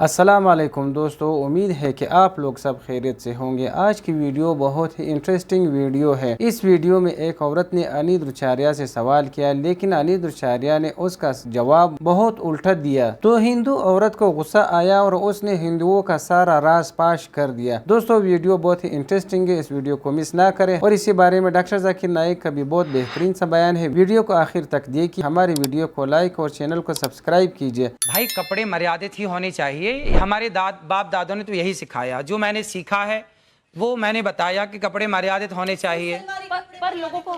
अस्सलाम वालेकुम दोस्तों, उम्मीद है कि आप लोग सब खैरियत से होंगे। आज की वीडियो बहुत ही इंटरेस्टिंग वीडियो है। इस वीडियो में एक औरत ने अनीस रुचारिया से सवाल किया, लेकिन अनीस रुचारिया ने उसका जवाब बहुत उल्टा दिया तो हिंदू औरत को गुस्सा आया और उसने हिंदुओं का सारा राज पाश कर दिया। दोस्तों वीडियो बहुत ही इंटरेस्टिंग है, इस वीडियो को मिस ना करें। और इसी बारे में डॉक्टर जाकिर नाइक का भी बहुत बेहतरीन सा बयान है। वीडियो को आखिर तक देखिए, हमारी वीडियो को लाइक और चैनल को सब्सक्राइब कीजिए। भाई कपड़े मर्यादित ही होने चाहिए। हमारे बाप दादों ने तो यही सिखाया। जो मैंने सीखा है वो मैंने बताया कि कपड़े मर्यादित होने चाहिए। पर लोगों को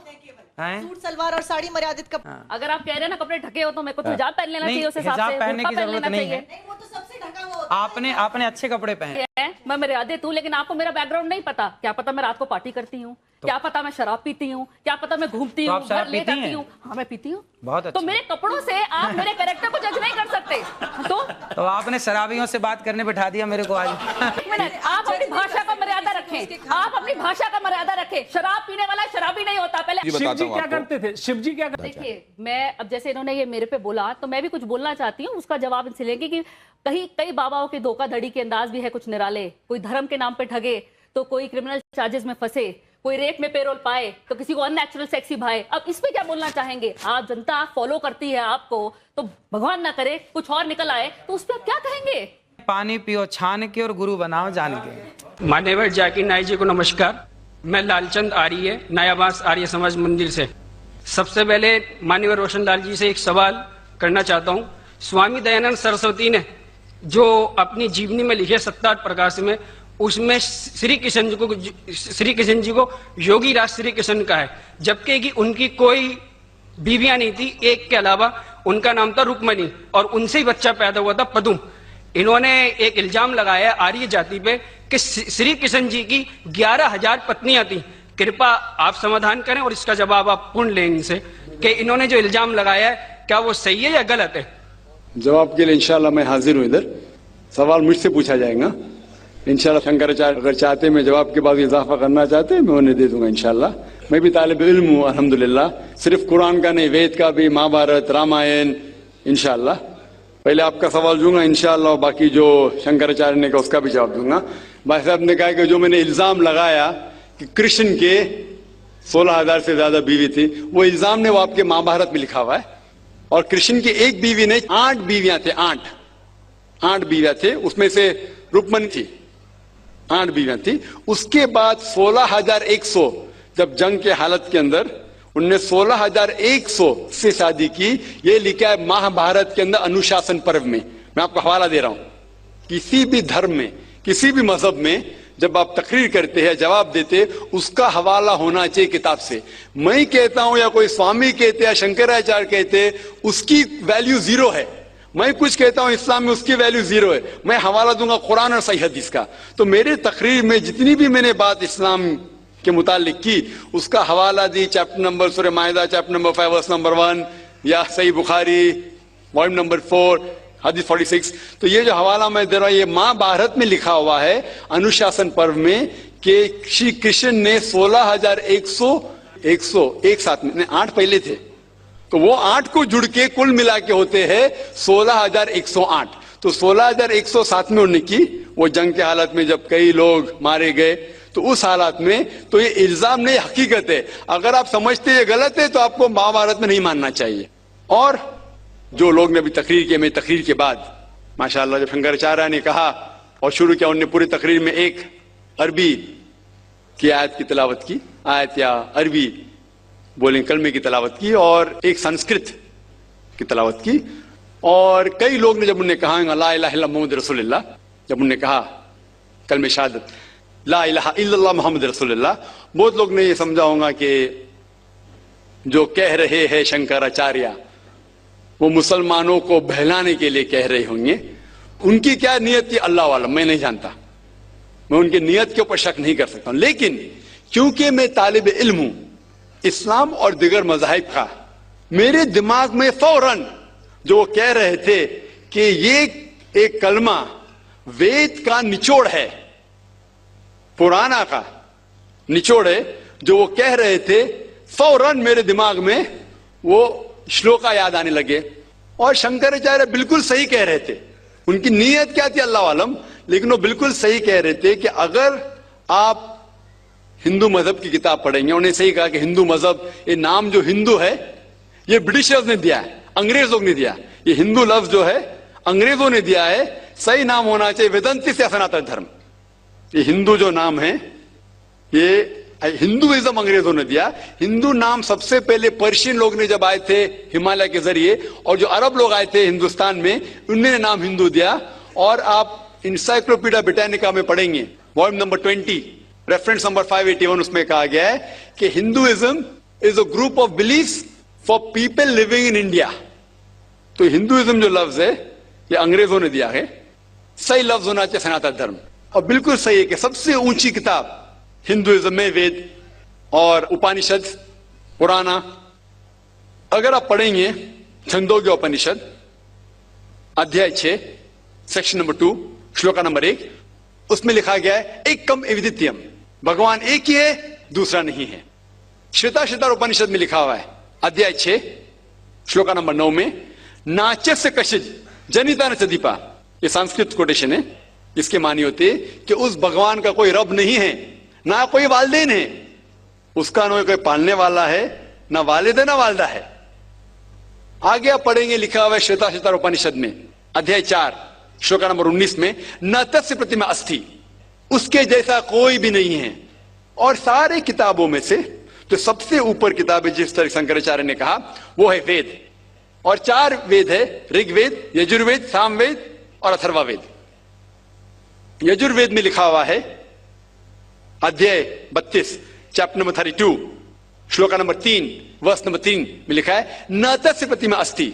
सूट सलवार और साड़ी मर्यादित कपड़े। अगर आप कह रहे हैं ना कपड़े ढके हो तो मेरे को तो हिजाब पहन लेना चाहिए। उस हिसाब से पहनने की जरूरत नहीं है। वो तो सबसे ढका हुआ होता है। आपने अच्छे कपड़े पहने। मैं मर्यादित हूँ, लेकिन आपको मेरा बैकग्राउंड नहीं पता। क्या पता मैं रात को पार्टी करती हूँ, क्या पता मैं शराब पीती हूँ, क्या पता मैं घूमती हूँ, घर ले जाती हूँ। हाँ मैं पीती हूँ। बहुत अच्छा। तो मेरे कपड़ों से आप मेरे कैरेक्टर को जज नहीं कर सकते। तो आपने शराबियों से बात करने बिठा दिया मेरे को आज। एक मिनट, आप अपनी भाषा का मर्यादा रखें। आप अपनी भाषा का मर्यादा रखें। शराब पीने वाला शराबी नहीं होता। पहले शिव जी क्या करते थे? शिव जी क्या करते थे? देखिए, मैं अब जैसे इन्होंने ये मेरे पे बोला तो मैं भी कुछ बोलना चाहती हूँ। उसका जवाब इनसे लेंगे कि कई बाबाओं के धोखाधड़ी के अंदाज भी है कुछ निराले। कोई धर्म के नाम पे ठगे तो कोई क्रिमिनल चार्जेस में फंसे, कोई रेप में पेरोल पाए तो किसी को अननेचुरल सेक्सी भाए। अब इस पे क्या बोलना चाहेंगे? आप जनता फॉलो करती है आपको, तो भगवान ना करे कुछ और निकल आए तो उस पर आप क्या कहेंगे? पानी पियो छान के और गुरु बनाओ जान के। मान्यवर जाकिर नाइक जी को नमस्कार। मैं लालचंद आर्य, नयाबास आर्य समाज मंदिर से। सबसे पहले मान्यवर रोशनलाल जी से एक सवाल करना चाहता हूँ। स्वामी दयानंद सरस्वती ने जो अपनी जीवनी में लिखे 7 प्रकाश में, उसमें श्री कृष्ण जी को योगी राज श्री कृष्ण का है, जबकि कि उनकी कोई बीवियां नहीं थी। एक के अलावा उनका नाम था रुक्मणी और उनसे ही बच्चा पैदा हुआ था पदुम। इन्होंने एक इल्जाम लगाया आर्य जाति पे कि श्री कृष्ण जी की 11,000 पत्नियां थी। कृपा आप समाधान करें और इसका जवाब आप पूर्ण लें इनसे कि इन्होंने जो इल्जाम लगाया है क्या वो सही है या गलत है। जवाब के लिए इंशाल्लाह मैं हाजिर हूं। इधर सवाल मुझसे पूछा जाएगा इंशाल्लाह। शंकराचार्य अगर चाहते मैं जवाब के बाद इजाफा करना चाहते मैं उन्हें दे दूंगा इंशाल्लाह। मैं भी तालिब इल्म हूँ अल्हम्दुलिल्लाह। सिर्फ कुरान का नहीं, वेद का भी, महाभारत, रामायण इंशाल्लाह। पहले आपका सवाल दूंगा इंशाल्लाह और बाकी जो शंकराचार्य ने कहा उसका भी जवाब दूंगा। भाई साहब ने कहा कि जो मैंने इल्जाम लगाया कि कृष्ण के 16,000 से ज्यादा बीवी थी, वो इल्जाम ने वो आपके महाभारत में लिखा हुआ है। और कृष्ण की एक बीवी ने 8 बीवियां थे। 8 बीवियां थे, उसमें से रुक्मणी थी। 8 बीवियां थी। उसके बाद 16,100 जब जंग के हालत के अंदर उनने 16,100 से शादी की। ये लिखा है महाभारत के अंदर अनुशासन पर्व में। मैं आपको हवाला दे रहा हूं। किसी भी धर्म में, किसी भी मजहब में जब आप तकरीर करते हैं, जवाब देते, उसका हवाला होना चाहिए किताब से। मैं कहता हूं या कोई स्वामी कहते या शंकराचार्य कहते, उसकी वैल्यू 0 है। मैं कुछ कहता हूं इस्लाम में, उसकी वैल्यू 0 है। मैं हवाला दूंगा कुरान और सही हदीस का। तो मेरे तकरीर में जितनी भी मैंने बात इस्लाम के मुतालिक की, उसका हवाला दी। चैप्टर नंबर सूरह माइदा चैप्टर नंबर 5 वर्स नंबर 1, या सही बुखारी वॉल्यूम नंबर 4 हदीस 46। तो ये जो हवाला मैं दे रहा हूं, ये महाभारत में लिखा हुआ है अनुशासन पर्व में कि श्री कृष्ण ने 16,100 एक साथ में, 8 पहले थे, तो वो 8 को जुड़ के कुल मिला के होते हैं 16,108। तो 16,100 साथ में उन्होंने की। वो जंग के हालत में जब कई लोग मारे गए, तो उस हालात में तो ये इल्जाम नहीं, हकीकत है। अगर आप समझते ये गलत है तो आपको महाभारत में नहीं मानना चाहिए। और जो लोग ने अभी तकरीर की, मैं तकरीर के बाद माशाअल्लाह जब शंकराचार्य ने कहा और शुरू किया, उन्होंने पूरी तकरीर में एक अरबी की आयत की तिलावत की, आयत या अरबी बोले कलमे की तिलावत की, और एक संस्कृत की तिलावत की। और कई लोग ने जब उन्हें कहा ला इलाहा इल्लल्लाह मुहम्मद रसूलुल्लाह, जब उन्हें कहा कलमे शहादत ला इलाहा इल्लल्लाह मुहम्मद रसूलुल्लाह, बहुत लोग ने ये समझा होगा कि जो कह रहे हैं शंकराचार्य वो मुसलमानों को बहलाने के लिए कह रहे होंगे। उनकी क्या नियत थी अल्लाह वाला, मैं नहीं जानता। मैं उनकी नियत के ऊपर शक नहीं कर सकता हूं। लेकिन क्योंकि मैं तालिब इल्म हूं इस्लाम और दिगर मज़ाहिब का, मेरे दिमाग में फौरन जो वो कह रहे थे कि ये एक कलमा वेद का निचोड़ है, पुराना का निचोड़ है, जो वो कह रहे थे, फौरन मेरे दिमाग में वो श्लोका याद आने लगे। और शंकराचार्य बिल्कुल सही कह रहे थे। उनकी नीयत क्या थी अल्लाह आलम, लेकिन वो बिल्कुल सही कह रहे थे कि अगर आप हिंदू मजहब की किताब पढ़ेंगे, उन्हें सही कहा कि हिंदू मजहब, ये नाम जो हिंदू है ये ब्रिटिशर्स ने दिया है, अंग्रेजों ने दिया। ये हिंदू लफ्ज जो है अंग्रेजों ने दिया है, सही नाम होना चाहिए वेदांती से सनातन धर्म। ये हिंदू जो नाम है ये हिंदुइज्म अंग्रेजों ने दिया। हिंदू नाम सबसे पहले पर्शियन लोग ने जब आए थे हिमालय के जरिए, और जो अरब लोग आए थे हिंदुस्तान में, उन्होंने नाम हिंदू दिया। और आप इंसाइक्लोपीडिया ब्रिटानिका में पढ़ेंगे वॉल्यूम नंबर 20 रेफरेंस नंबर 581, उसमें कहा गया है कि Hinduism is a group of beliefs for people living in India. तो हिंदुइज्म जो लफ्ज है ये अंग्रेजों ने दिया है, सही लफ्ज होना चाहिए सनातन धर्म। और बिल्कुल सही है कि सबसे ऊंची किताब हिंदुइज्म में वेद और उपनिषद पुराना। अगर आप पढ़ेंगे छंदोग्य उपनिषद अध्याय 6 सेक्शन नंबर 2 श्लोका नंबर 1, उसमें लिखा गया है एकम एविदित्यम, भगवान एक ही है, दूसरा नहीं है। श्वेताश्वतर उपनिषद में लिखा हुआ है अध्याय 6 श्लोका नंबर 9 में, नाचस्य कशिज जनिता न चदीपा, ये संस्कृत कोटेशन है, इसके मानी होते कि उस भगवान का कोई रब नहीं है, ना कोई वालिदैन है, उसका ना कोई पालने वाला है, ना वालिद है ना वालदा है। आगे आप पढ़ेंगे लिखा हुआ है श्वेताश्वतर उपनिषद में अध्याय 4 श्लोका नंबर 19 में, न तस्य प्रतिमा अस्ति, उसके जैसा कोई भी नहीं है। और सारे किताबों में से जो सबसे ऊपर किताब है जिस तरह शंकराचार्य ने कहा वो है वेद, और 4 वेद है, ऋग्वेद, यजुर्वेद, सामवेद और अथर्ववेद। यजुर्वेद में लिखा हुआ है अध्याय 32 चैप्टर नंबर 32 श्लोका नंबर 3 वर्स नंबर 3 में लिखा है, न तस्य प्रतिमा अस्ति,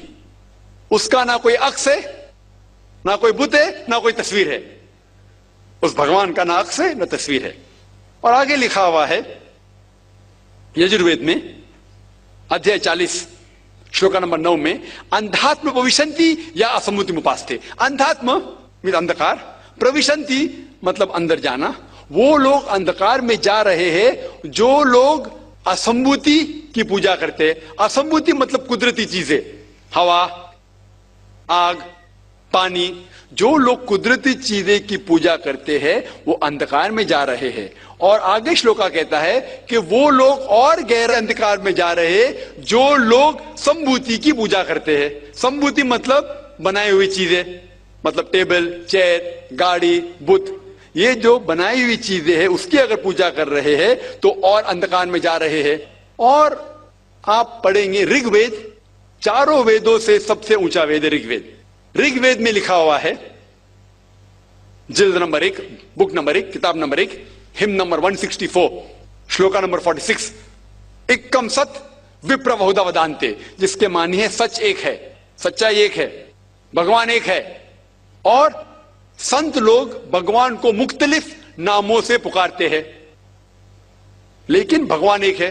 उसका ना कोई अक्ष है, ना कोई बुत है, ना कोई तस्वीर है। उस भगवान का ना अक्ष है ना तस्वीर है। और आगे लिखा हुआ है यजुर्वेद में अध्याय 40 श्लोका नंबर 9 में, अंधात्म प्रविशंति या असम्मुति उपास्ते। अंधात्म मीन अंधकार, प्रविशंति मतलब अंदर जाना। वो लोग अंधकार में जा रहे हैं जो लोग असंभूति की पूजा करते हैं। असंभूति मतलब कुदरती चीजें, हवा, आग, पानी। जो लोग कुदरती चीजें की पूजा करते हैं वो अंधकार में जा रहे हैं। और आगे श्लोका कहता है कि वो लोग और गहरे अंधकार में जा रहे हैं जो लोग संभूति की पूजा करते हैं। संभूति मतलब बनाई हुई चीजें, मतलब टेबल, चेयर, गाड़ी, बुत, ये जो बनाई हुई चीजें हैं उसकी अगर पूजा कर रहे हैं तो और अंधकार में जा रहे हैं। और आप पढ़ेंगे ऋग्वेद, चारों वेदों से सबसे ऊंचा वेद है ऋग्वेद। ऋग्वेद में लिखा हुआ है जिल्द नंबर 1 बुक नंबर 1 किताब number 1 him number 164 shloka number 46, एकम सत विप्र बहुधा वदान्ते, जिसके मानी है सच एक है, सच्चाई एक है, भगवान एक है। और संत लोग भगवान को मुख्तलिफ नामों से पुकारते हैं लेकिन भगवान एक है।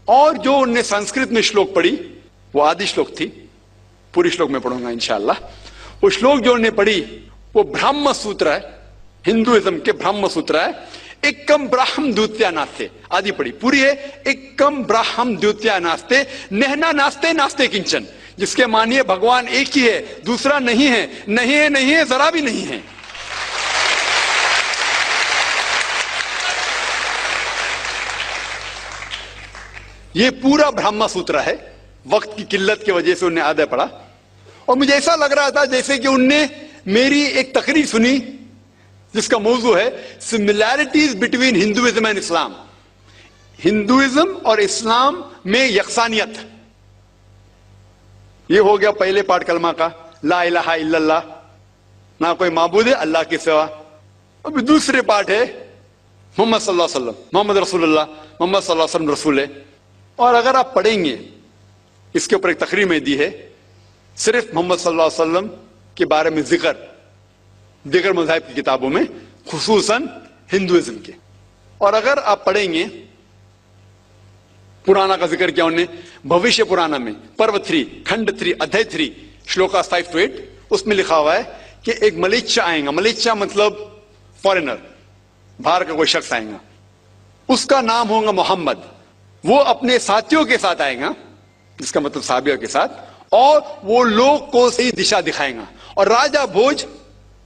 और जो उनने संस्कृत में श्लोक पढ़ी वो आदि श्लोक थी, पूरी श्लोक में पढ़ूंगा इंशाअल्लाह। वो श्लोक जो उन्होंने पढ़ी वो ब्रह्म सूत्र है, हिंदुइज्म के ब्रह्म सूत्र है। एकम ब्राह्म द्वितीया नास्ते, आदि पढ़ी पूरी है। एकम ब्राह्म द्वितीया नास्ते नहना नास्ते नास्ते किंचन, जिसके मानिए भगवान एक ही है, दूसरा नहीं है, नहीं है, नहीं है, जरा भी नहीं है। ये पूरा ब्रह्म सूत्र है। वक्त की किल्लत की वजह से उन्हें आधा पढ़ा और मुझे ऐसा लग रहा था जैसे कि उनने मेरी एक तकरीर सुनी जिसका मौजू है similarities between Hinduism and Islam, Hinduism और इस्लाम में यकसानियत। ये हो गया पहले पाठ कलमा का, ला इलाहा इल्लल्लाह, ना कोई माबूद है अल्लाह के सिवा। अब दूसरे पाठ है मोहम्मद सल्लल्लाहु अलैहि वसल्लम, मोहम्मद रसूलुल्लाह, मोहम्मद सल्लल्लाहु अलैहि वसल्लम रसूल है। और अगर आप पढ़ेंगे इसके ऊपर एक तकरीर में दी है सिर्फ मोहम्मद सल्लल्लाहु अलैहि वसल्लम के बारे में जिक्र दीगर मज़ाहिब की किताबों में, खुसूसन हिंदुइज्म के। और अगर आप पढ़ेंगे पुराना का जिक्र किया उन्होंने, भविष्य पुराना में पर्व 3 खंड 3 अध्याय 3 श्लोका 5 to 8, उसमें लिखा हुआ है कि एक मलेच्छा आएगा, मलेच्छा मतलब फॉरेनर, बाहर का कोई शख्स आएगा, उसका नाम होगा मोहम्मद। वो अपने साथियों के साथ आएगा, जिसका मतलब साहबियों के साथ, और वो लोग को सही दिशा दिखाएगा और राजा भोज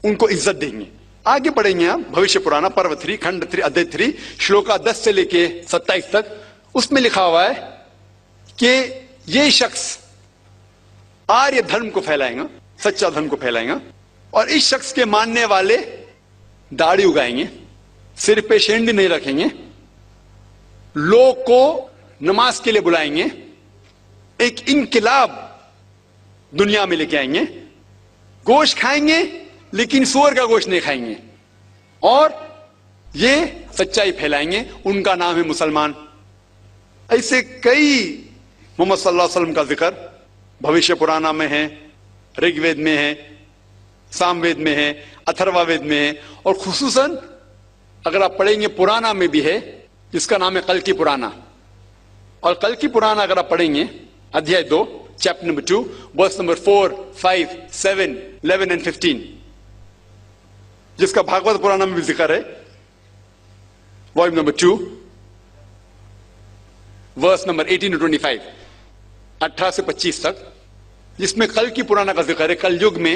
उनको इज्जत देंगे। आगे बढ़ेंगे आप भविष्य पुराना पर्व 3 खंड 3 अध्याय 3 श्लोका 10 से लेके 27 तक। उसमें लिखा हुआ है कि ये शख्स आर्य धर्म को फैलाएगा, सच्चा धर्म को फैलाएगा, और इस शख्स के मानने वाले दाढ़ी उगाएंगे, सिर पे शेंडी नहीं रखेंगे, लोग को नमाज के लिए बुलाएंगे, एक इनकलाब दुनिया में लेके आएंगे, गोश्त खाएंगे लेकिन सूअर का गोश्त नहीं खाएंगे, और ये सच्चाई फैलाएंगे। उनका नाम है मुसलमान। ऐसे कई मोहम्मद सल्लल्लाहु अलैहि वसल्लम का जिक्र भविष्य पुराना में है, ऋग्वेद में है, सामवेद में है, अथर्ववेद में है, और खुसूसन अगर आप पढ़ेंगे पुराना में भी है, जिसका नाम है कल की पुराना। और कल की पुराना अगर आप पढ़ेंगे अध्याय 2 chapter number 2 verse number 4, 5, 7, 11 and 15, जिसका भागवत पुराना में भी जिक्र है, volume number 2 verse number 18 to 25, 18 से 25 तक, जिसमें कल की पुराना का जिक्र है। कल युग में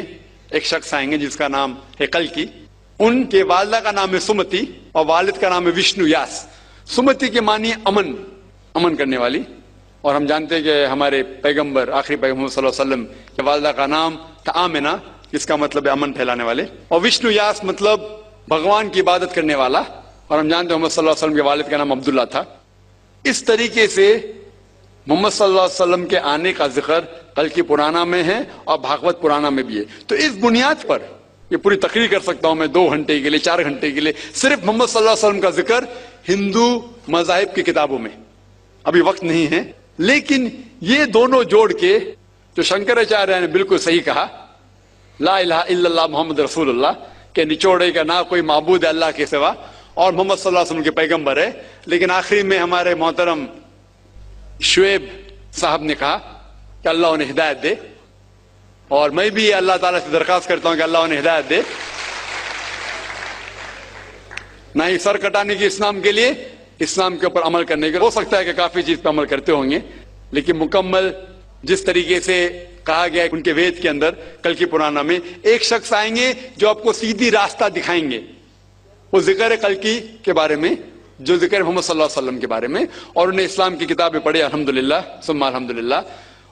एक शख्स आएंगे जिसका नाम है कल की। उनके वालिदा का नाम है सुमति और वालिद का नाम है विष्णु यास। सुमति के मानिए अमन, अमन करने वाली। और हम जानते हैं कि हमारे पैगंबर आखिरी पैगंबर सल्लल्लाहु अलैहि वसल्लम के वालिदा का नाम था आमिना, जिसका मतलब है अमन फैलाने वाले। और विष्णु यास मतलब भगवान की इबादत करने वाला। और हम जानते हैं मोहम्मद सल्लल्लाहु अलैहि वसल्लम के वालिद का नाम अब्दुल्ला था। इस तरीके से मोहम्मद सल्लल्लाहु अलैहि वसल्लम के आने का जिक्र कल की पुराना में है और भागवत पुराना में भी है। तो इस बुनियाद पर ये पूरी तकरीर कर सकता हूं मैं 2 घंटे के लिए, 4 घंटे के लिए, सिर्फ मोहम्मद सल्लल्लाहु अलैहि वसल्लम का जिक्र हिंदू मज़ाहिब की किताबों में। अभी वक्त नहीं है, लेकिन ये दोनों जोड़ के जो शंकराचार्य ने बिल्कुल सही कहा, ला इलाहा इल्लल्लाह मोहम्मद रसूलुल्लाह, के निचोड़े का ना कोई माबूद है अल्लाह के सिवा, और मोहम्मद सल्लल्लाहु अलैहि वसल्लम के पैगंबर है। लेकिन आखिरी में हमारे मोहतरम शुएब साहब ने कहा कि अल्लाह उन्हें हिदायत दे, और मैं भी अल्लाह ताला से दरखास्त करता हूं कि अल्लाह उन्हें हिदायत दे। ना ही सर कटाने की इस्लाम के लिए, इस्लाम के ऊपर अमल करने के। हो सकता है कि काफी चीज पर अमल करते होंगे, लेकिन मुकम्मल जिस तरीके से कहा गया उनके वेद के अंदर कल की पुराना में, एक शख्स आएंगे जो आपको सीधी रास्ता दिखाएंगे। वो जिक्र है कल की के बारे में, जो जिक्र है मोहम्मद सल्लल्लाहु अलैहि वसल्लम के बारे में, और उन्हें इस्लाम की किताबें पढ़ी अल्हम्दुलिल्लाह सुम्मा अल्हम्दुलिल्लाह।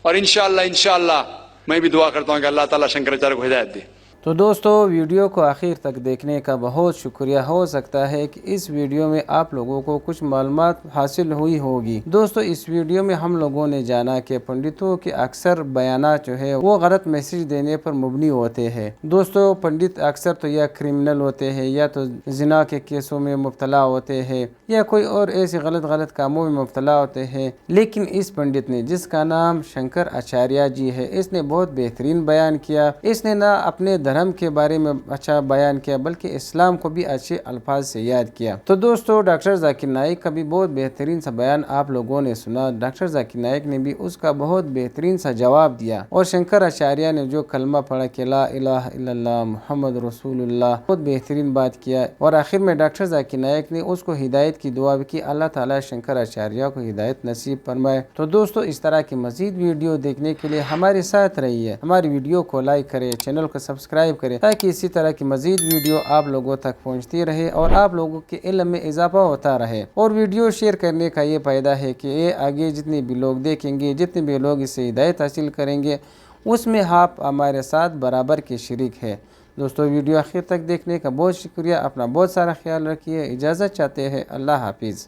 और इंशाअल्लाह मैं भी दुआ करता हूं कि अल्लाह ताला शंकराचार्य को हिदायत दे। तो दोस्तों, वीडियो को आखिर तक देखने का बहुत शुक्रिया। हो सकता है कि इस वीडियो में आप लोगों को कुछ मालूमात हासिल हुई होगी। दोस्तों, इस वीडियो में हम लोगों ने जाना कि पंडितों के अक्सर बयानात जो है वो गलत मैसेज देने पर मुबनी होते हैं। दोस्तों, पंडित अक्सर तो या क्रिमिनल होते हैं, या तो जिना के केसों में मुब्तला होते हैं, या कोई और ऐसे गलत कामों में मुब्तला होते हैं। लेकिन इस पंडित ने, जिसका नाम शंकर आचार्य जी है, इसने बहुत बेहतरीन बयान किया। इसने ना अपने धर्म के बारे में अच्छा बयान किया, बल्कि इस्लाम को भी अच्छे अल्फाज से याद किया। तो दोस्तों, डॉक्टर जाकिर नाइक का भी बहुत बेहतरीन सा बयान आप लोगों ने सुना। डॉक्टर जाकिर नाइक ने भी उसका बहुत बेहतरीन सा जवाब दिया। और शंकर आचार्य ने जो कलमा पढ़ा कि ला इलाहा इल्लल्लाह मुहम्मद रसूलुल्लाह, बहुत बेहतरीन बात किया। और आखिर में डॉक्टर जाकिर नाइक ने उसको हिदायत की दुआ भी की। अल्लाह ताला शंकर आचार्य को हिदायत नसीब फरमाए। तो दोस्तों, इस तरह की मजीद वीडियो देखने के लिए हमारे साथ रहिए। हमारी वीडियो को लाइक करें, चैनल को सब्सक्राइब करें, ताकि इसी तरह की मजीद वीडियो आप लोगों तक पहुंचती रहे और आप लोगों के इल्म में इजाफा होता रहे। और वीडियो शेयर करने का ये फायदा है कि ये आगे जितने भी लोग देखेंगे, जितने भी लोग इससे हिदायत हासिल करेंगे, उसमें आप हमारे साथ बराबर के शरीक है। दोस्तों, वीडियो आखिर तक देखने का बहुत शुक्रिया। अपना बहुत सारा ख्याल रखिए। इजाज़त चाहते हैं। अल्लाह हाफिज़।